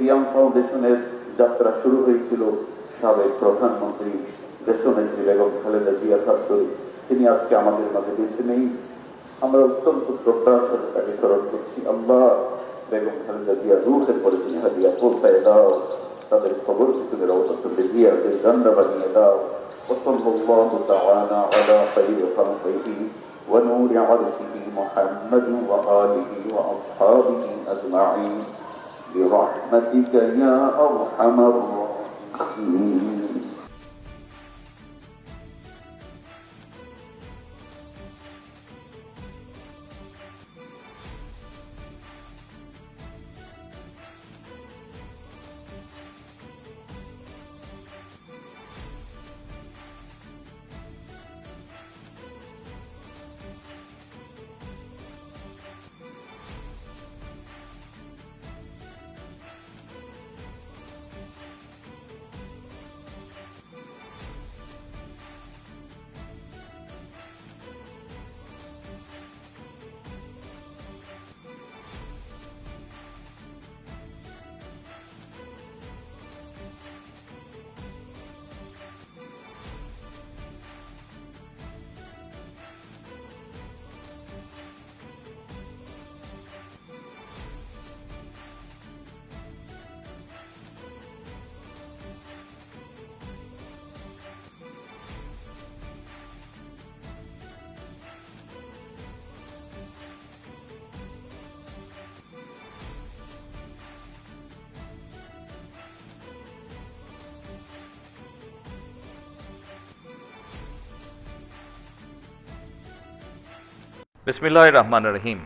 বিয়াম ফাউন্ডেশনের যাত্রা শুরু হয়েছিল সাবেক প্রধানমন্ত্রী দেশনেত্রী বেগম খালেদা জিয়ার হাত ধরে। তিনি আজকে আমাদের মাঝে বেঁচে নেই, আমরা অত্যন্ত শ্রদ্ধার সাথে তাকে স্মরণ করছি। আল্লাহ বেগম খালেদা জিয়া রুহের পরে তুমি হাদিয়া পৌঁছায় দাও, তাদের খবর তুমি রওজাত লিজিয়াতের জান্নাত বানিয়ে দাও। ওয়াসাল্লাল্লাহু তাআলা আলা খায়রি খালকিহি ওয়া নূরি আরশিহি মুহাম্মাদিন ওয়া আলিহি ওয়া আসহাবিহি আজমাইন বিরহমাতিকা ইয়া আরহামার রাহিমিন। বিসমিল্লাহির রহমানির রহিম।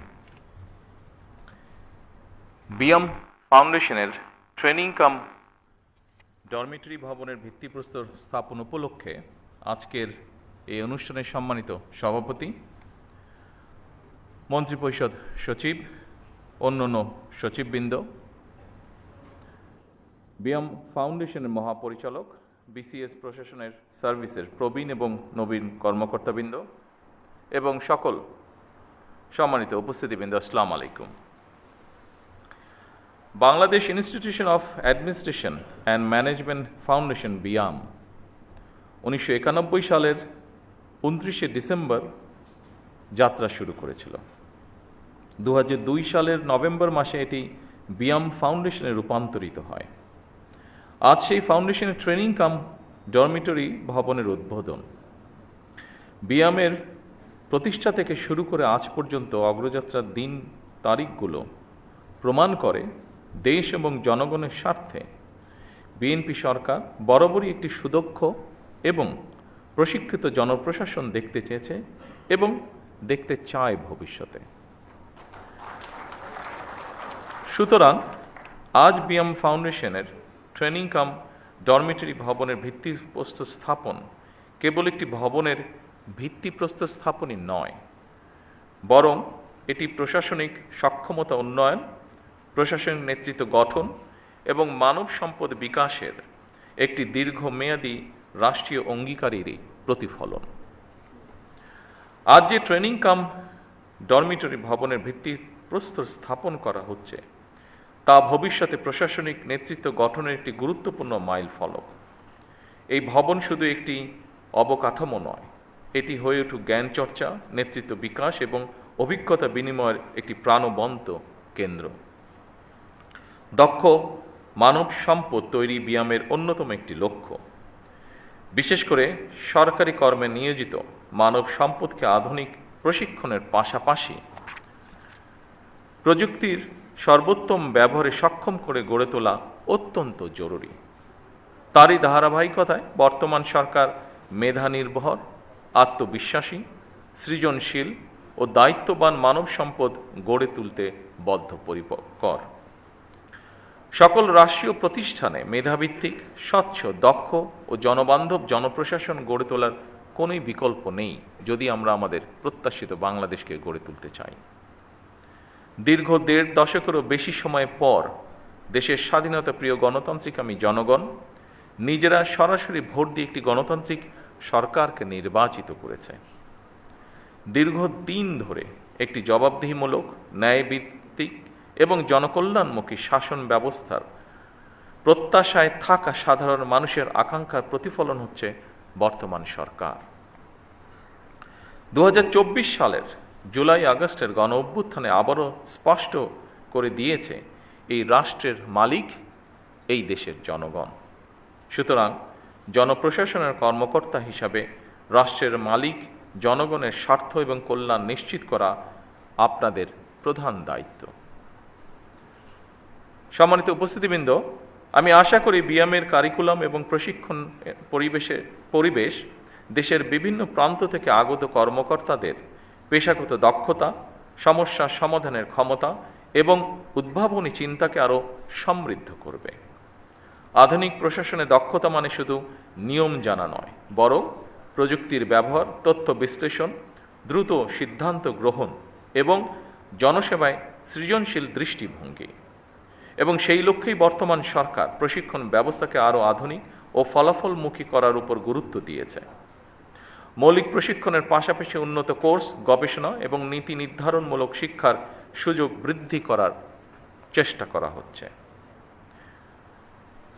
বিয়াম ফাউন্ডেশনের ট্রেনিং কাম ডরমিটরি ভবনের ভিত্তিপ্রস্তর স্থাপন উপলক্ষে আজকের এই অনুষ্ঠানের সম্মানিত সভাপতি, মন্ত্রিপরিষদ সচিব, অন্যান্য সচিববৃন্দ, বিয়াম ফাউন্ডেশনের মহাপরিচালক, বিসিএস প্রশাসনের সার্ভিসের প্রবীণ এবং নবীন কর্মকর্তাবৃন্দ এবং সকল সম্মানিত উপস্থিতিবৃন্দ, আসসালামু আলাইকুম। Bangladesh institution of administration and management foundation BIAM 1991 সালের 29শে ডিসেম্বর যাত্রা শুরু করেছিল। 2002 সালের নভেম্বর মাসে এটি বিয়াম ফাউন্ডেশনে রূপান্তরিত হয়। আজ সেই ফাউন্ডেশনের ট্রেনিং কাম ডরমিটরি ভবনের উদ্বোধন। বিয়ামের প্রতিষ্ঠা থেকে শুরু করে আজ পর্যন্ত অগ্রযাত্রার দিন তারিখগুলো প্রমাণ করে দেশ এবং জনগণের স্বার্থে বিএনপি সরকার বরাবরই একটি সুদক্ষ এবং প্রশিক্ষিত জনপ্রশাসন দেখতে চেয়েছে এবং দেখতে চায় ভবিষ্যতে। সুতরাং আজ বিয়াম ফাউন্ডেশনের ট্রেনিং কাম ডরমিটরি ভবনের ভিত্তিপ্রস্তর স্থাপন কেবল একটি ভবনের ভিত্তিপ্রস্তর স্থাপনই নয়, বরং এটি প্রশাসনিক সক্ষমতা উন্নয়ন, প্রশাসনিক নেতৃত্ব গঠন এবং মানব সম্পদ বিকাশের একটি দীর্ঘমেয়াদী রাষ্ট্রীয় অঙ্গীকারেরই প্রতিফলন। আজ যে ট্রেনিং কাম ডরমিটরি ভবনের ভিত্তিপ্রস্তর স্থাপন করা হচ্ছে তা ভবিষ্যতে প্রশাসনিক নেতৃত্ব গঠনের একটি গুরুত্বপূর্ণ মাইল ফলক। এই ভবন শুধু একটি অবকাঠামো নয়, এটি হয়ে উঠুক জ্ঞান চর্চা, নেতৃত্ব বিকাশ এবং অভিজ্ঞতা বিনিময়ের একটি প্রাণবন্ত কেন্দ্র। দক্ষ মানব সম্পদ তৈরি বিয়ামের অন্যতম একটি লক্ষ্য। বিশেষ করে সরকারি কর্মে নিয়োজিত মানব সম্পদকে আধুনিক প্রশিক্ষণের পাশাপাশি প্রযুক্তির সর্বোত্তম ব্যবহারে সক্ষম করে গড়ে তোলা অত্যন্ত জরুরি। তারই ধারাবাহিকতায় বর্তমান সরকার মেধা নির্ভর, আত্মবিশ্বাসী, সৃজনশীল ও দায়িত্ববান মানব সম্পদ গড়ে তুলতে বদ্ধপরিকর। সকল রাষ্ট্রীয় প্রতিষ্ঠানে মেধাভিত্তিক, স্বচ্ছ, দক্ষ ও জনবান্ধব জনপ্রশাসন গড়ে তোলার কোনোই বিকল্প নেই যদি আমরা আমাদের প্রত্যাশিত বাংলাদেশকে গড়ে তুলতে চাই। দীর্ঘ 1.5 দশকেরও বেশি সময় পর দেশের স্বাধীনতা প্রিয় গণতান্ত্রিকামী জনগণ নিজেরা সরাসরি ভোট দিয়ে একটি গণতান্ত্রিক সরকারকে নির্বাচিত করেছে। দীর্ঘদিন ধরে একটি জবাবদিহিমূলক, ন্যায়ভিত্তিক এবং জনকল্যাণমুখী শাসন ব্যবস্থার প্রত্যাশায় থাকা সাধারণ মানুষের আকাঙ্ক্ষার প্রতিফলন হচ্ছে বর্তমান সরকার। 2024 সালের জুলাই আগস্টের গণ অভ্যুত্থানে আবারও স্পষ্ট করে দিয়েছে এই রাষ্ট্রের মালিক এই দেশের জনগণ। সুতরাং জনপ্রশাসনের কর্মকর্তা হিসাবে রাষ্ট্রের মালিক জনগণের স্বার্থ এবং কল্যাণ নিশ্চিত করা আপনাদের প্রধান দায়িত্ব। সম্মানিত উপস্থিতিবৃন্দ, আমি আশা করি বিএমের কারিকুলাম এবং প্রশিক্ষণ পরিবেশ দেশের বিভিন্ন প্রান্ত থেকে আগত কর্মকর্তাদের পেশাগত দক্ষতা, সমস্যা সমাধানের ক্ষমতা এবং উদ্ভাবনী চিন্তাকে আরও সমৃদ্ধ করবে। আধুনিক প্রশাসনে দক্ষতা মানে শুধু নিয়ম জানা নয়, বরং প্রযুক্তির ব্যবহার, তথ্য বিশ্লেষণ, দ্রুত সিদ্ধান্ত গ্রহণ এবং জনসেবায় সৃজনশীল দৃষ্টিভঙ্গি। এবং সেই লক্ষ্যেই বর্তমান সরকার প্রশিক্ষণ ব্যবস্থাকে আরও আধুনিক ও ফলাফলমুখী করার উপর গুরুত্ব দিয়েছে। মৌলিক প্রশিক্ষণের পাশাপাশি উন্নত কোর্স, গবেষণা এবং নীতি নির্ধারণমূলক শিক্ষার সুযোগ বৃদ্ধি করার চেষ্টা করা হচ্ছে।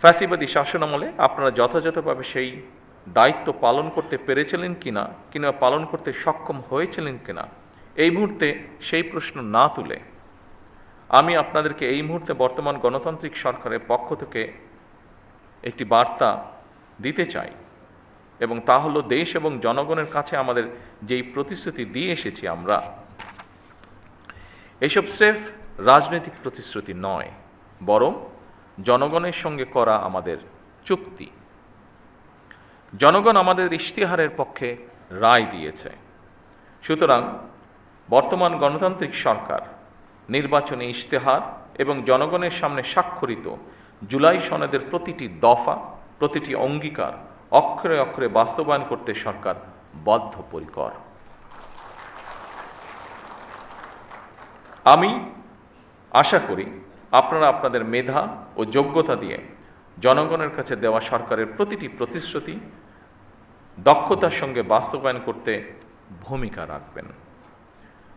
ফ্যাসিবাদী শাসনামলে আপনারা যথাযথভাবে সেই দায়িত্ব পালন করতে পেরেছিলেন কিনা কিংবা পালন করতে সক্ষম হয়েছিলেন কিনা, এই মুহূর্তে সেই প্রশ্ন না তুলে আমি আপনাদেরকে এই মুহূর্তে বর্তমান গণতান্ত্রিক সরকারের পক্ষ থেকে একটি বার্তা দিতে চাই, এবং তা হলো দেশ এবং জনগণের কাছে আমাদের যেই প্রতিশ্রুতি দিয়ে এসেছি আমরা, এসব স্রেফ রাজনৈতিক প্রতিশ্রুতি নয়, বরং জনগণের সঙ্গে করা আমাদের চুক্তি। জনগণ আমাদের ইশতেহারের পক্ষে রায় দিয়েছে। সুতরাং বর্তমান গণতান্ত্রিক সরকার নির্বাচনী ইশতেহার এবং জনগণের সামনে স্বাক্ষরিত জুলাই সনদের প্রতিটি দফা, প্রতিটি অঙ্গীকার অক্ষরে অক্ষরে বাস্তবায়ন করতে সরকার বদ্ধপরিকর। আমি আশা করি আপনারা আপনাদের মেধা ও যোগ্যতা দিয়ে জনগণের কাছে দেওয়া সরকারের প্রতিটি প্রতিশ্রুতি দক্ষতার সঙ্গে বাস্তবায়ন করতে ভূমিকা রাখবেন।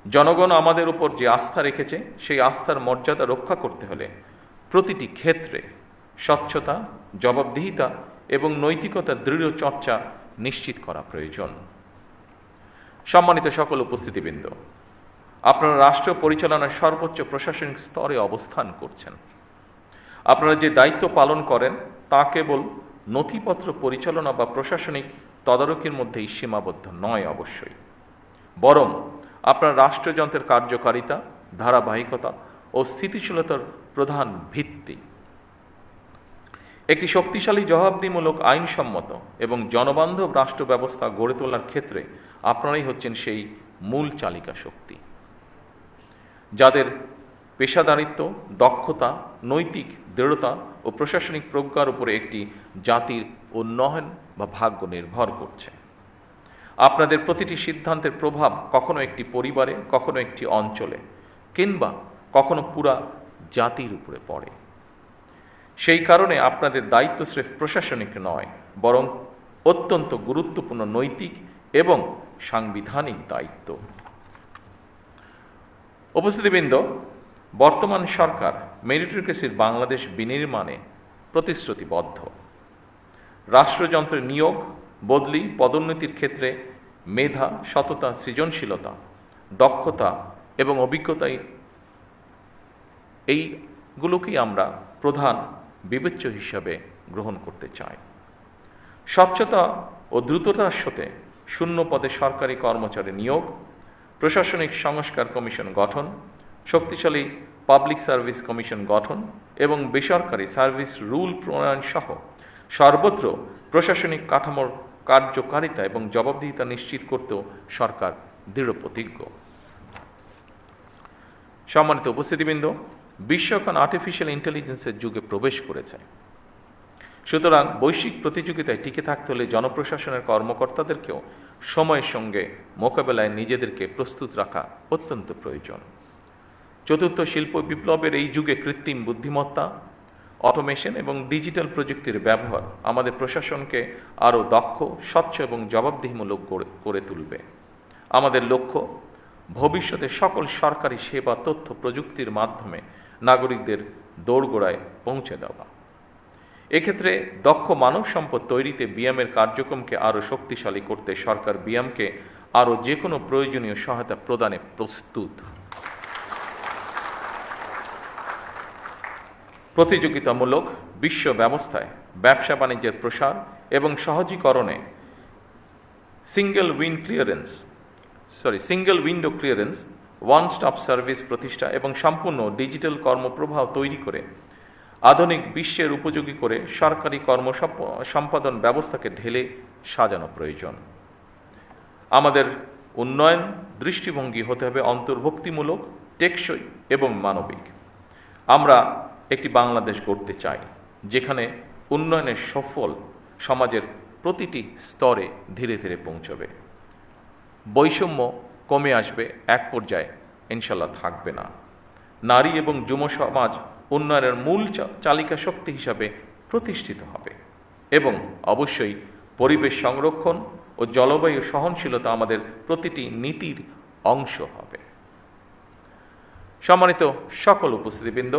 জনগণ আমাদের উপর যে আস্থা রেখেছে, সেই আস্থার মর্যাদা রক্ষা করতে হলে প্রতিটি ক্ষেত্রে স্বচ্ছতা, জবাবদিহিতা এবং নৈতিকতার দৃঢ় চর্চা নিশ্চিত করা প্রয়োজন। সম্মানিত সকল উপস্থিতিবৃন্দ, আপনারা রাষ্ট্র পরিচালনার সর্বোচ্চ প্রশাসনিক স্তরে অবস্থান করছেন। আপনারা যে দায়িত্ব পালন করেন তা কেবল নথিপত্র পরিচালনা বা প্রশাসনিক তদারকির মধ্যেই সীমাবদ্ধ নয় অবশ্যই, বরং আপনার রাষ্ট্রযন্ত্রের কার্যকারিতা, ধারাবাহিকতা ও স্থিতিশীলতার প্রধান ভিত্তি। একটি শক্তিশালী, জবাবদিহিমূলক, আইনসম্মত এবং জনবান্ধব রাষ্ট্র ব্যবস্থা গড়ে তোলার ক্ষেত্রে আপনারাই হচ্ছেন সেই মূল চালিকা শক্তি, যাদের পেশাদারিত্ব, দক্ষতা, নৈতিক দৃঢ়তা ও প্রশাসনিক প্রজ্ঞার উপরে একটি জাতির উন্নয়ন বা ভাগ্য নির্ভর করছে। আপনাদের প্রতিটি সিদ্ধান্তের প্রভাব কখনো একটি পরিবারে, কখনো একটি অঞ্চলে, কিংবা কখনো পুরা জাতির উপরে পড়ে। সেই কারণে আপনাদের দায়িত্ব স্রেফ প্রশাসনিক নয়, বরং অত্যন্ত গুরুত্বপূর্ণ নৈতিক এবং সাংবিধানিক দায়িত্ব। উপস্থিতিবৃন্দ, বর্তমান সরকার মেরিটোক্রেসির বাংলাদেশ বিনির্মাণে প্রতিশ্রুতিবদ্ধ। রাষ্ট্রযন্ত্রের নিয়োগ, বদলি, পদোন্নতির ক্ষেত্রে মেধা, সততা, সৃজনশীলতা, দক্ষতা এবং অভিজ্ঞতাই এইগুলোকেই আমরা প্রধান বিবেচ্য হিসাবে গ্রহণ করতে চাই। স্বচ্ছতা ও দ্রুততার সাথে শূন্য পদে সরকারি কর্মচারী নিয়োগ, প্রশাসনিক সংস্কার কমিশন গঠন, শক্তিশালী পাবলিক সার্ভিস কমিশন গঠন এবং বেসরকারি সার্ভিস রুল প্রণয়ন সহ সর্বত্র প্রশাসনিক কাঠামোর কার্যকারিতা এবং জবাবদিহিতা নিশ্চিত করতেও সরকার দৃঢ় প্রতিজ্ঞ। সম্মানিত উপস্থিতিবৃন্দ, বিশ্ব এখন আর্টিফিশিয়াল ইন্টেলিজেন্সের যুগে প্রবেশ করেছে। সুতরাং বৈশ্বিক প্রতিযোগিতায় টিকে থাকতে হলে জনপ্রশাসনের কর্মকর্তাদেরকেও সময়ের সঙ্গে মোকাবেলায় নিজেদেরকে প্রস্তুত রাখা অত্যন্ত প্রয়োজন। চতুর্থ শিল্প বিপ্লবের এই যুগে কৃত্রিম বুদ্ধিমত্তা, অটোমেশন এবং ডিজিটাল প্রযুক্তির ব্যবহার আমাদের প্রশাসনকে আরও দক্ষ, স্বচ্ছ এবং জবাবদিহিমূলক করে তুলবে। আমাদের লক্ষ্য ভবিষ্যতে সকল সরকারি সেবা তথ্য প্রযুক্তির মাধ্যমে নাগরিকদের দোরগোড়ায় পৌঁছে দেওয়া। এক্ষেত্রে দক্ষ মানব সম্পদ তৈরিতে বিএমের কার্যক্রমকে আরও শক্তিশালী করতে সরকার বিএমকে আরও যে কোনো প্রয়োজনীয় সহায়তা প্রদানে প্রস্তুত। প্রতিযোগিতামূলক বিশ্ব ব্যবস্থায় ব্যবসা বাণিজ্যের প্রসার এবং সহজীকরণে single window clearance, one stop service প্রতিষ্ঠা এবং সম্পূর্ণ ডিজিটাল কর্মপ্রবাহ তৈরি করে আধুনিক বিশ্বের উপযোগী করে সরকারি কর্ম সম্পাদন ব্যবস্থাকে ঢেলে সাজানো প্রয়োজন। আমাদের উন্নয়ন দৃষ্টিভঙ্গি হতে হবে অন্তর্ভুক্তিমূলক, টেকসই এবং মানবিক। আমরা একটি বাংলাদেশ গড়তে চাই যেখানে উন্নয়নের সফল সমাজের প্রতিটি স্তরে ধীরে ধীরে পৌঁছবে। বৈষম্য কমে আসবে, এক পর্যায়ে ইনশাল্লাহ থাকবে না। নারী এবং যুব সমাজ উন্নয়নের মূল চালিকা শক্তি হিসাবে প্রতিষ্ঠিত হবে এবং অবশ্যই পরিবেশ সংরক্ষণ ও জলবায়ু সহনশীলতা আমাদের প্রতিটি নীতির অংশ হবে। সম্মানিত সকল উপস্থিতিবৃন্দ,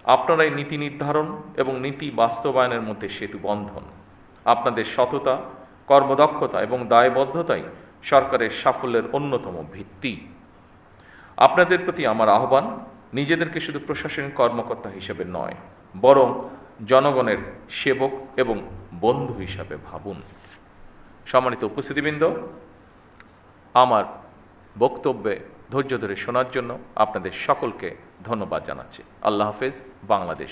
আপনারাই নীতি নির্ধারণ এবং নীতি বাস্তবায়নের মধ্যে সেতু বন্ধন। আপনাদের সততা, কর্মদক্ষতা এবং দায়বদ্ধতাই সরকারের সাফল্যের অন্যতম ভিত্তি। আপনাদের প্রতি আমার আহ্বান, নিজেদেরকে শুধু প্রশাসনিক কর্মকর্তা হিসেবে নয়, বরং জনগণের সেবক এবং বন্ধু হিসাবে ভাবুন। সম্মানিত উপস্থিতিবৃন্দ, আমার বক্তব্যে ধৈর্য ধরে শোনার জন্য আপনাদের সকলকে ধন্যবাদ জানাচ্ছি। আল্লাহ হাফেজ। বাংলাদেশ